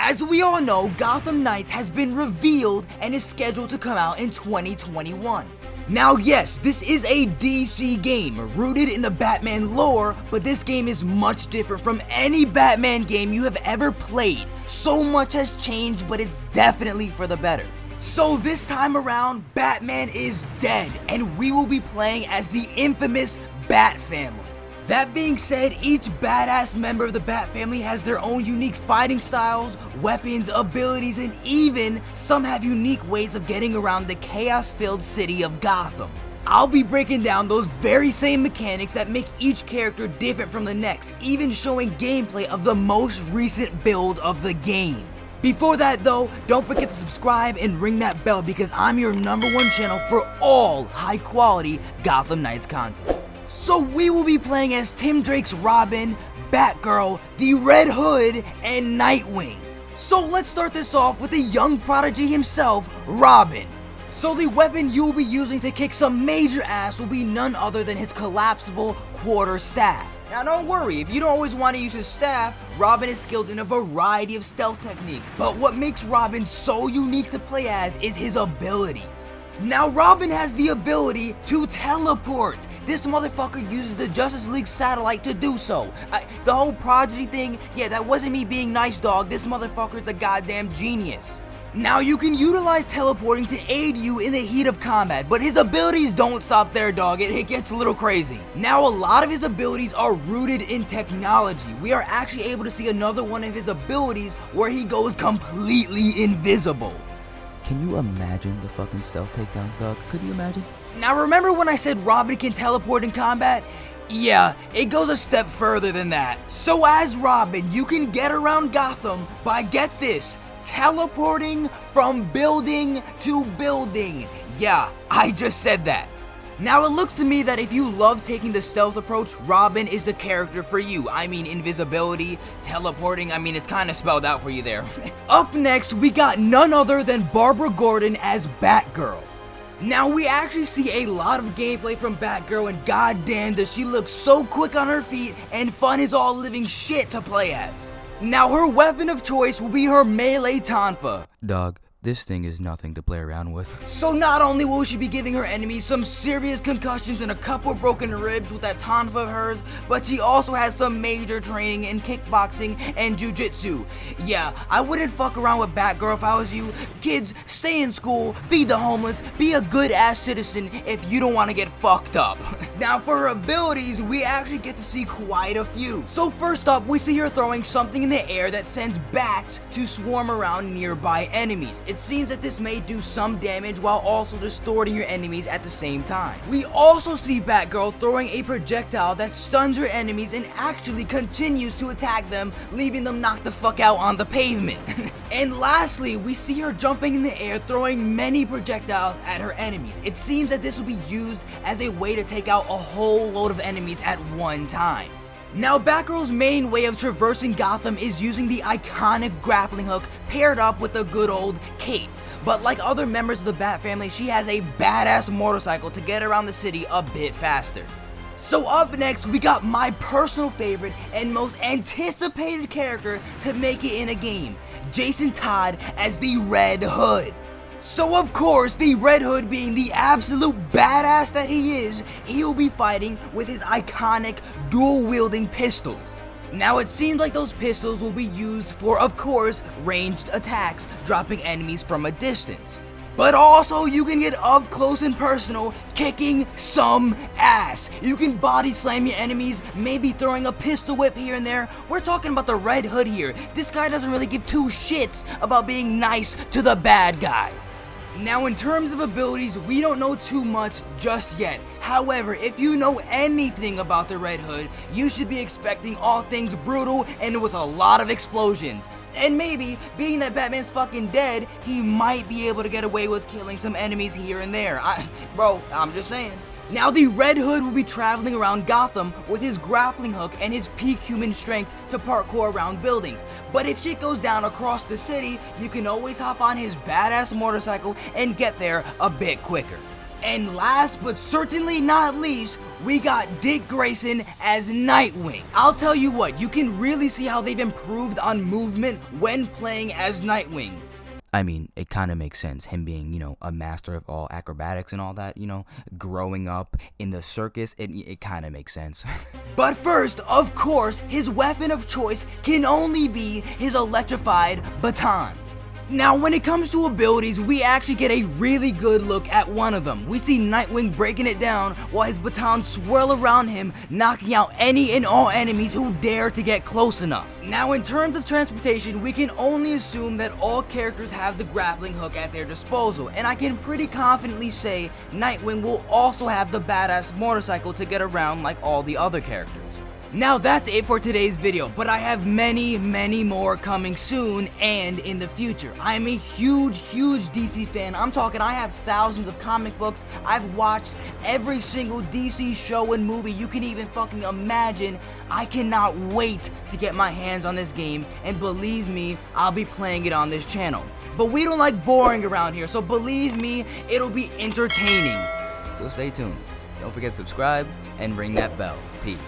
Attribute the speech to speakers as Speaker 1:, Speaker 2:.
Speaker 1: As we all know, Gotham Knights has been revealed and is scheduled to come out in 2021. Now yes, this is a DC game rooted in the Batman lore, but this game is much different from any Batman game you have ever played. So much has changed, but it's definitely for the better. So this time around, Batman is dead, and we will be playing as the infamous Bat Family. That being said, each badass member of the Bat Family has their own unique fighting styles, weapons, abilities, and even some have unique ways of getting around the chaos-filled city of Gotham. I'll be breaking down those very same mechanics that make each character different from the next, even showing gameplay of the most recent build of the game. Before that though, don't forget to subscribe and ring that bell because I'm your #1 channel for all high quality Gotham Knights content. So we will be playing as Tim Drake's Robin, Batgirl, the Red Hood, and Nightwing. So let's start this off with the young prodigy himself, Robin. So the weapon you will be using to kick some major ass will be none other than his collapsible quarter staff. Now don't worry, if you don't always want to use his staff, Robin is skilled in a variety of stealth techniques, but what makes Robin so unique to play as is his abilities. Now Robin has the ability to teleport. This motherfucker uses the Justice League satellite to do so. The whole prodigy thing, yeah, that wasn't me being nice, dog. This motherfucker's a goddamn genius. Now you can utilize teleporting to aid you in the heat of combat, but his abilities don't stop there, dog. It gets a little crazy. Now a lot of his abilities are rooted in technology. We are actually able to see another one of his abilities where he goes completely invisible.
Speaker 2: Can you imagine the fucking stealth takedowns, dog? Could you imagine?
Speaker 1: Now remember when I said Robin can teleport in combat? Yeah, it goes a step further than that. So as Robin, you can get around Gotham by, get this, teleporting from building to building. Yeah, I just said that. Now it looks to me that if you love taking the stealth approach, Robin is the character for you. I mean, invisibility, teleporting, I mean, it's kind of spelled out for you there. Up next, we got none other than Barbara Gordon as Batgirl. Now we actually see a lot of gameplay from Batgirl, and goddamn does she look so quick on her feet, and fun is all living shit to play as. Now her weapon of choice will be her melee tonfa.
Speaker 2: Dog, this thing is nothing to play around with.
Speaker 1: So not only will she be giving her enemies some serious concussions and a couple broken ribs with that tonfa of hers, but she also has some major training in kickboxing and jujitsu. Yeah, I wouldn't fuck around with Batgirl if I was you. Kids, stay in school, feed the homeless, be a good ass citizen if you don't want to get fucked up. Now for her abilities, we actually get to see quite a few. So first up, we see her throwing something in the air that sends bats to swarm around nearby enemies. It seems that this may do some damage while also distorting your enemies at the same time. We also see Batgirl throwing a projectile that stuns her enemies and actually continues to attack them, leaving them knocked the fuck out on the pavement. And lastly, we see her jumping in the air, throwing many projectiles at her enemies. It seems that this will be used as a way to take out a whole load of enemies at one time. Now Batgirl's main way of traversing Gotham is using the iconic grappling hook paired up with the good old cape. But like other members of the Bat Family, she has a badass motorcycle to get around the city a bit faster. So up next, we got my personal favorite and most anticipated character to make it in a game, Jason Todd as the Red Hood. So of course, the Red Hood being the absolute badass that he is, he will be fighting with his iconic dual-wielding pistols. Now it seems like those pistols will be used for, of course, ranged attacks, dropping enemies from a distance. But also, you can get up close and personal, kicking some ass. You can body slam your enemies, maybe throwing a pistol whip here and there. We're talking about the Red Hood here. This guy doesn't really give two shits about being nice to the bad guys. Now in terms of abilities, we don't know too much just yet. However, if you know anything about the Red Hood, you should be expecting all things brutal and with a lot of explosions. And maybe, being that Batman's fucking dead, he might be able to get away with killing some enemies here and there. Bro, I'm just saying. Now the Red Hood will be traveling around Gotham with his grappling hook and his peak human strength to parkour around buildings. But if shit goes down across the city, you can always hop on his badass motorcycle and get there a bit quicker. And last but certainly not least, we got Dick Grayson as Nightwing. I'll tell you what, you can really see how they've improved on movement when playing as Nightwing.
Speaker 2: I mean, it kind of makes sense, him being, a master of all acrobatics and all that, growing up in the circus, it kind of makes sense.
Speaker 1: But first, of course, his weapon of choice can only be his electrified baton. Now, when it comes to abilities, we actually get a really good look at one of them. We see Nightwing breaking it down while his batons swirl around him, knocking out any and all enemies who dare to get close enough. Now, in terms of transportation, we can only assume that all characters have the grappling hook at their disposal, and I can pretty confidently say Nightwing will also have the badass motorcycle to get around like all the other characters. Now that's it for today's video, but I have many more coming soon and in the future. I am a huge DC fan. I'm talking I have thousands of comic books. I've watched every single DC show and movie you can even fucking imagine. I cannot wait to get my hands on this game, and believe me, I'll be playing it on this channel. But we don't like boring around here, so believe me, it'll be entertaining.
Speaker 2: So stay tuned. Don't forget to subscribe and ring that bell. Peace.